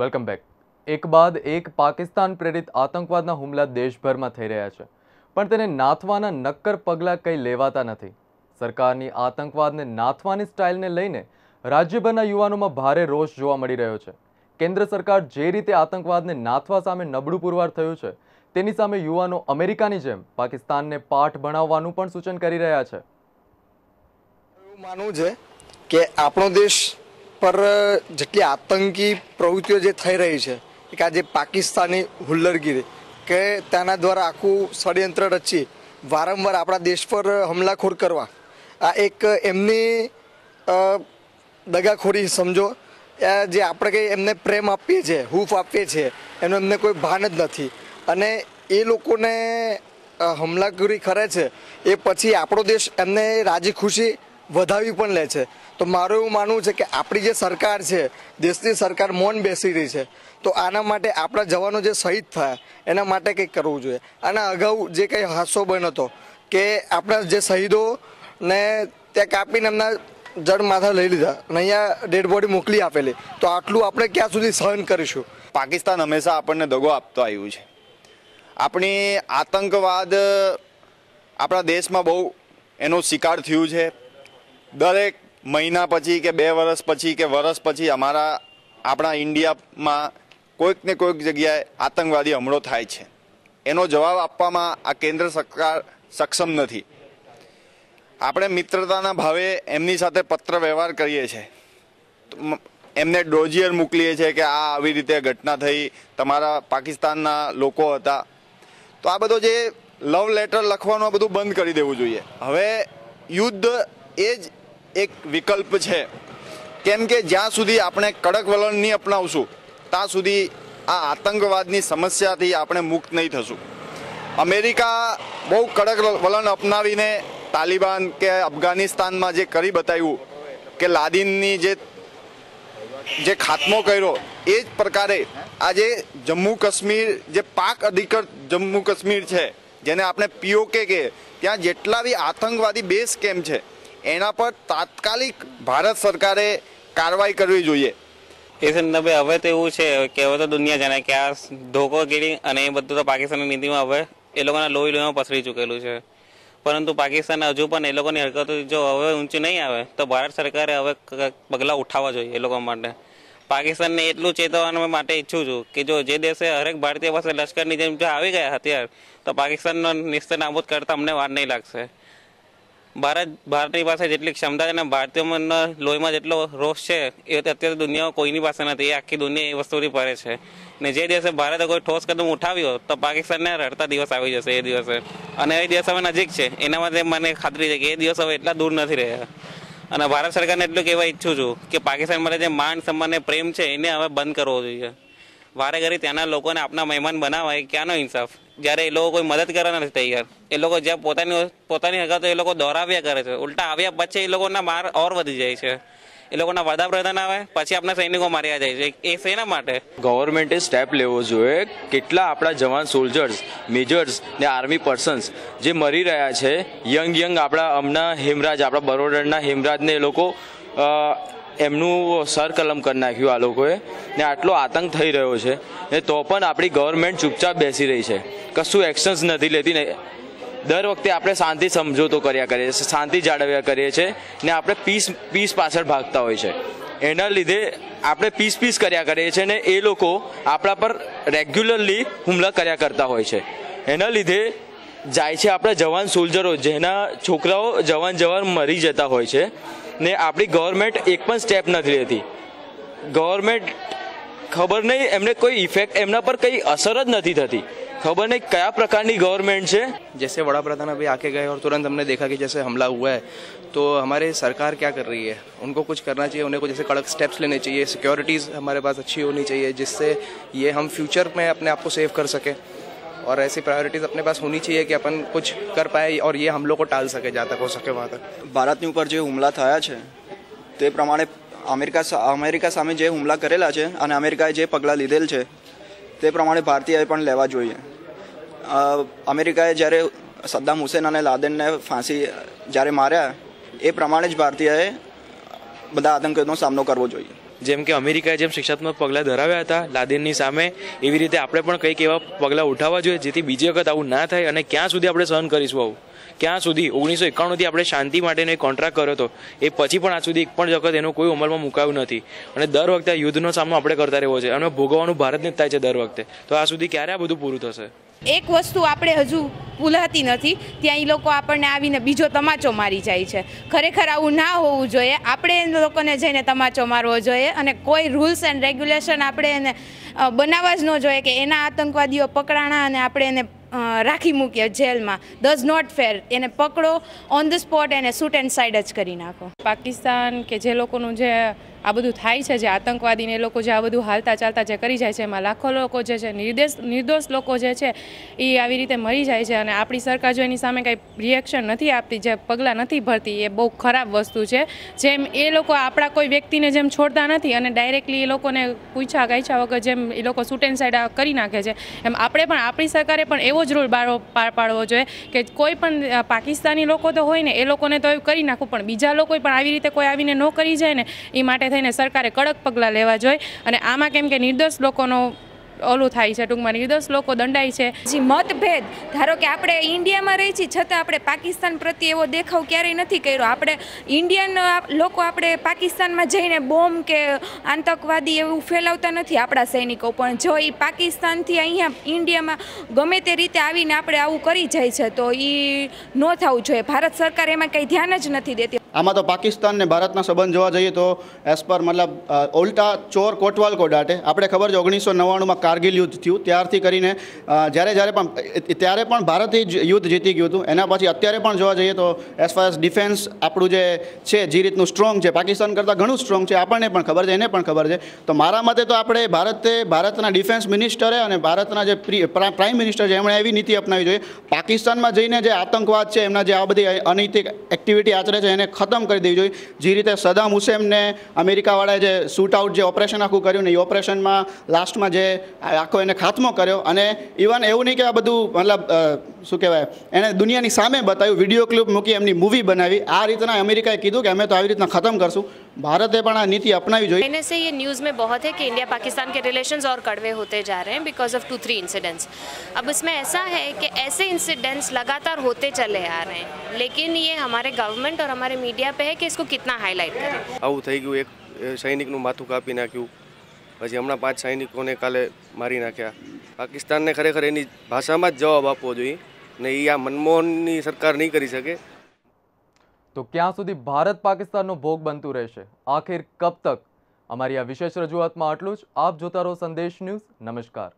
Welcome back. એક બાદ એક પાકિસ્તાન પ્રેરિત આતંકવાદના હુમલા દેશભરમાં થઈ રહ્યા છે, પણ તેને નાથવાના નક્કર પગલાં કંઈ લેવાતા નથી। સરકારની આતંકવાદને નાથવાની સ્ટાઇલને લઈને રાજ્યભરના યુવાનોમાં ભારે રોષ જોવા મળી રહ્યો છે। કેન્દ્ર સરકાર જે રીતે આતંકવાદને નાથવા સામે નબળું પુરવાર થયું છે, તેની સામે યુવાનો અમેરિકાની જેમ પાકિસ્તાનને પાઠ ભણાવવાનું પણ સૂચન કરી રહ્યા છે। એવું માનવું છે કે આપણો દેશ પર જેટલી આતંકી પ્રવૃત્તિઓ જે થઈ રહી છે, કે આજે પાકિસ્તાની હુલ્લરગીરી કે તેના દ્વારા આખું ષડયંત્ર રચી વારંવાર આપણા દેશ પર હુમલાખોર કરવા, આ એક એમની દગાખોરી સમજો। જે આપણે કંઈ એમને પ્રેમ આપીએ છીએ, હૂફ આપીએ છીએ, એનું એમને કોઈ ભાન જ નથી અને એ લોકોને હુમલાખોરી કરે છે એ પછી આપણો દેશ એમને રાજી ખુશી વધાવી પણ લે છે। તો મારું એવું માનવું છે કે આપણી જે સરકાર છે, દેશની સરકાર મૌન બેસી રહી છે, તો આના માટે આપણા જવાનો જે શહીદ થયા એના માટે કંઈક કરવું જોઈએ। આના અગાઉ જે કંઈ હાદસો બન્યો હતો કે આપણા જે શહીદોને ત્યાં કાપીને એમના જડ માથા લઈ લીધા અને અહીંયા ડેડ બોડી મોકલી આપેલી, તો આટલું આપણે ક્યાં સુધી સહન કરીશું? પાકિસ્તાન હંમેશા આપણને દગો આપતો આવ્યું છે। આપણી આતંકવાદ આપણા દેશમાં બહુ એનો શિકાર થયું છે। દરેક મહિના પછી કે 2 વર્ષ પછી કે વર્ષ પછી આપણા ઇન્ડિયામાં કોઈક ને કોઈક જગ્યાએ આતંકવાદી હુમલો થાય છે। એનો જવાબ આપવામાં આ કેન્દ્ર સરકાર સક્ષમ નથી। આપણે મિત્રતાના ભાવે એમની સાથે પત્ર વ્યવહાર કરીએ છીએ, એમને ડોઝિયર મોકલીએ છીએ કે આ આવી રીતે ઘટના થઈ, તમારા પાકિસ્તાનના લોકો હતા। તો આ બધો જે લવ લેટર લખવાનું આ બધું બંધ કરી દેવું જોઈએ। હવે યુદ્ધ એ જ એક વિકલ્પ છે, કેમ કે જ્યાં સુધી આપણે કડક વલણ નહીં અપનાવશું ત્યાં સુધી આ આતંકવાદની સમસ્યાથી આપણે મુક્ત નહીં થશું। અમેરિકા બહુ કડક વલણ અપનાવીને તાલિબાન કે અફઘાનિસ્તાનમાં જે કરી બતાવ્યું કે લાદીનની જે ખાત્મો કર્યો, એ જ પ્રકારે આજે જમ્મુ કાશ્મીર જે પાક અધિકૃત જમ્મુ કાશ્મીર છે, જેને આપણે પીઓકે કે, ત્યાં જેટલા બી આતંકવાદી બેઝ કેમ્પ છે એના પર તાત્કાલિક ભારત સરકારે કાર્યવાહી કરવી જોઈએ। એ સંદર્ભે હવે તો એવું છે કે હવે તો દુનિયા જાણે કે આ ધોકોગીરી અને એ બધું તો પાકિસ્તાનની નીતિમાં હવે એ લોકોના લોહીમાં પસરી ચૂકેલું છે, પરંતુ પાકિસ્તાન હજુ પણ એ લોકોની હરકતો જો હવે ઊંચી નહીં આવે તો ભારત સરકારે હવે પગલાં ઉઠાવવા જોઈએ એ લોકો માટે। પાકિસ્તાનને એટલું ચેતવવા માટે ઈચ્છું છું કે જો જે દેશે હરેક ભારતીય પાસે લશ્કરની જેમ જો આવી ગયા હથિયાર, તો પાકિસ્તાનનો નિસ્તર નાબૂદ કરતા અમને વાર નહીં લાગશે। ભારતની પાસે જેટલી ક્ષમતા છે ને ભારતીયોના લોહીમાં જેટલો રોષ છે એ અત્યારે દુનિયામાં કોઈની પાસે નથી। એ આખી દુનિયા એ વસ્તુથી પરે છે ને જે દિવસે ભારતે કોઈ ઠોસ કદમ ઉઠાવ્યો તો પાકિસ્તાનને રડતા દિવસ આવી જશે એ દિવસે, અને એ દિવસ હવે નજીક છે। એના માટે મને ખાતરી છે કે એ દિવસ હવે એટલા દૂર નથી રહ્યા। અને ભારત સરકારને એટલું કહેવા ઈચ્છું છું કે પાકિસ્તાન માટે જે માન સન્માન અને પ્રેમ છે એને હવે બંધ કરવો જોઈએ। વારે ઘડી ત્યાંના લોકોને આપણા મહેમાન બનાવાય, ક્યાંનો ઇન્સાફ? જ્યારે એ લોકો કોઈ મદદ કરવા નથી તૈયાર, એ લોકો જ્યાં પોતાની હગાતો એ લોકો દોરાવ્યા કરે છે, ઉલટા આવ્યા પછી એ લોકોના માર ઓર વધી જાય છે। એ લોકોના વડાપ્રધાન આવે પછી આપણા સૈનિકો માર્યા જાય છે, એ શેના માટે? ગવર્મેન્ટે સ્ટેપ લેવો જોઈએ। કેટલા આપણા જવાન સોલ્જર્સ, મેજર્સ ને આર્મી પર્સન્સ જે મરી રહ્યા છે, યંગ આપણા હમણાં હેમરાજ, આપણા બરોડાના હેમરાજને એ લોકો એમનું સર કલમ કરી નાખ્યું આ લોકોએ, ને આટલો આતંક થઈ રહ્યો છે ને તો પણ આપણી ગવર્મેન્ટ ચૂપચાપ બેસી રહી છે, કશું એક્શન્સ નથી લેતી ને। દર વખતે આપણે શાંતિ સમજૂતો કર્યા કરીએ છીએ, શાંતિ જાળવ્યા કરીએ છીએ ને આપણે પીસ પાછળ ભાગતા હોય છે। એના લીધે આપણે પીસ કર્યા કરીએ છીએ ને એ લોકો આપણા પર રેગ્યુલરલી હુમલા કર્યા કરતા હોય છે। એના લીધે જાય છે આપણા જવાન સોલ્જરો, જેના છોકરાઓ જવાન મરી જતા હોય છે ને આપણી ગવર્મેન્ટ એક પણ સ્ટેપ નથી લેતી। ગવર્મેન્ટ ખબર નહીં એમને કોઈ ઇફેક્ટ, એમના પર કંઈ અસર જ નથી થતી, खबर नहीं क्या प्रकार की गवर्नमेंट है। जैसे बड़ा प्रधान अभी आके गए और तुरंत हमने देखा कि जैसे हमला हुआ है, तो हमारे सरकार क्या कर रही है? उनको कुछ करना चाहिए, उन्हें को जैसे कड़क स्टेप्स लेने चाहिए, सिक्योरिटीज़ हमारे पास अच्छी होनी चाहिए जिससे ये हम फ्यूचर में अपने आप को सेव कर सके, और ऐसी प्रायोरिटीज़ अपने पास होनी चाहिए कि अपन कुछ कर पाए और ये हमलों को टाल सके जहाँ तक हो सके वहाँ तक। ભારતની ઉપર જે હુમલા થયા છે તે પ્રમાણે અમેરિકા સામે જે હુમલા કરેલા છે અને અમેરિકાએ જે પગલાં લીધેલ છે તે પ્રમાણે ભારતીયએ પણ લેવા જોઈએ। અમેરિકાએ જ્યારે સદ્દામ હુસેન અને લાદેનને ફાંસી જ્યારે માર્યા એ પ્રમાણે જ ભારતીયએ બધા આતંકીઓનો સામનો કરવો જોઈએ। જેમ કે અમેરિકાએ જેમ શિક્ષાત્મક પગલાં ધરાવ્યા હતા લાદેનની સામે, એવી રીતે આપણે પણ કંઈક એવા પગલાં ઉઠાવવા જોઈએ જેથી બીજી વખત આવું ના થાય. અને ક્યાં સુધી આપણે સહન કરીશું આવું? ક્યાં સુધી? 1991થી આપણે શાંતિ માટેનો એક કોન્ટ્રાક્ટ કર્યો હતો, એ પછી પણ આજ સુધી એક પણ વખત એનો કોઈ અમલમાં મુકાયું નથી. અને દર વખતે યુદ્ધનો સામનો આપણે કરતા રહેવો છે અને ભોગવવાનું ભારતને જ થાય છે દર વખતે. તો આ સુધી ક્યારે આ બધું પૂરું થશે? એક વસ્તુ આપણે હજુ ભૂલાતી નથી, ત્યાં એ લોકો આપણને આવીને બીજો તમાચો મારી જાય છે. ખરેખર આવું ના હોવું જોઈએ. આપણે એ લોકોને જઈને તમાચો મારવો જોઈએ અને કોઈ રૂલ્સ એન્ડ રેગ્યુલેશન આપણે એને બનાવવા જ ન જોઈએ કે એના આતંકવાદીઓ પકડાણા અને આપણે એને રાખી મૂકીએ જેલમાં. Does not fair. એને પકડો ઓન ધ સ્પોટ, એને શૂટ એન્ડ સાઇડ જ કરી નાખો. પાકિસ્તાન કે જે લોકોનું જે આ બધું થાય છે, જે આતંકવાદીને એ લોકો જે આ બધું હાલતા ચાલતા જે કરી જાય છે, એમાં લાખો લોકો જે છે, નિર્દોષ લોકો જે છે એ આવી રીતે મરી જાય છે. અને આપણી સરકાર જો એની સામે કંઈ રિએક્શન નથી આપતી, જે પગલાં નથી ભરતી, એ બહુ ખરાબ વસ્તુ છે. જેમ એ લોકો આપણા કોઈ વ્યક્તિને જેમ છોડતા નથી અને ડાયરેક્ટલી એ લોકોને પૂછા ગાયછા વગર જેમ એ લોકો શૂટ એન્ડ સાઇડ કરી નાખે છે, એમ આપણે પણ આપણી સરકારે પણ એવો જ રૂલ પાર પાડવો જોઈએ કે કોઈ પણ પાકિસ્તાની લોકો તો હોય ને એ લોકોને તો એવું કરી નાખવું, પણ બીજા લોકો પણ આવી રીતે કોઈ આવીને ન કરી જાય ને એ માટે થઈને સરકારે કડક પગલાં લેવા જોઈએ. અને આમાં કેમ કે નિર્દોષ લોકોનો ઓલું થાય છે, ટૂંકમાં નિર્દોષ લોકો દંડાય છે. જે મતભેદ, ધારો કે આપણે ઇન્ડિયામાં રહી છીએ છતાં આપણે પાકિસ્તાન પ્રત્યે એવો દેખાવ ક્યારેય નથી કર્યો. આપણે ઇન્ડિયન લોકો આપણે પાકિસ્તાનમાં જઈને બોમ્બ કે આતંકવાદી એવું ફેલાવતા નથી આપણા સૈનિકો, પણ જો એ પાકિસ્તાનથી અહીંયા ઇન્ડિયામાં ગમે તે રીતે આવીને આપણે આવું કરી જાય છે તો એ ન થવું જોઈએ. ભારત સરકાર એમાં કંઈ ધ્યાન જ નથી દેતી. આમાં તો પાકિસ્તાન ને ભારતના સંબંધ જોવા જઈએ તો એઝ પર મતલબ ઉલટા ચોર કોટવાલ કો ડાટે. આપણે ખબર છે 1999માં કારગિલ યુદ્ધ થયું, ત્યારથી કરીને ત્યારે પણ ભારતે જ યુદ્ધ જીતી ગયું હતું. એના પછી અત્યારે પણ જોવા જઈએ તો એઝ ફાર એઝ ડિફેન્સ આપણું જે છે જે રીતનું સ્ટ્રોંગ છે, પાકિસ્તાન કરતાં ઘણું સ્ટ્રોંગ છે. આપણને પણ ખબર છે, એને પણ ખબર છે. તો મારા મતે તો આપણે ભારતના ડિફેન્સ મિનિસ્ટરે અને ભારતના જે પ્રાઇમ મિનિસ્ટર છે એમણે એવી નીતિ અપનાવી જોઈએ, પાકિસ્તાનમાં જઈને જે આતંકવાદ છે, એમના જે આ બધી અનૈતિક એક્ટિવિટી આચરે છે એને ખતમ કરી દેવી જોઈએ. જે રીતે સદામ હુસેનને અમેરિકાવાળાએ જે શૂટ આઉટ જે ઓપરેશન આખું કર્યું ને, એ ઓપરેશનમાં લાસ્ટમાં જે આખો એને ખાત્મો કર્યો. અને ઇવન એવું નહીં કે આ બધું મતલબ શું કહેવાય, એણે દુનિયાની સામે બતાવ્યું, વિડીયો ક્લિપ મૂકી, એમની મૂવી બનાવી. આ રીતના અમેરિકાએ કીધું કે અમે તો આવી રીતના ખતમ કરશું. भारत પણ આ નીતિ अपनावी જોઈએ. कहने से ये न्यूज़ में बहुत है कि इंडिया पाकिस्तान के रिलेशंस और कड़वे होते जा रहे हैं बिकॉज ऑफ 2-3 इंसिडेंट्स. अब इसमें ऐसा है कि ऐसे इंसिडेंट्स लगातार होते चले आ रहे हैं, लेकिन ये हमारे गवर्नमेंट और हमारे मीडिया पे है कि इसको कितना हाईलाइट करें. આવું થઈ ગયું, એક સૈનિકનું માથું કાપી નાખ્યું, પછી હમણાં 5 સૈનિકોને કાલે મારી નાખ્યા. પાકિસ્તાનને ખરેખર એની ભાષામાં જ જવાબ આપવો જોઈએ ને એ આ મનમોહનની સરકાર નહીં કરી શકે. તો ક્યાં સુધી ભારત પાકિસ્તાનનો ભોગ બનતું રહેશે? આખિર કબ તક? અમારી આ વિશેષ રજૂઆતમાં આટલું જ. આપ જોતા રહો સંદેશ ન્યૂઝ. નમસ્કાર.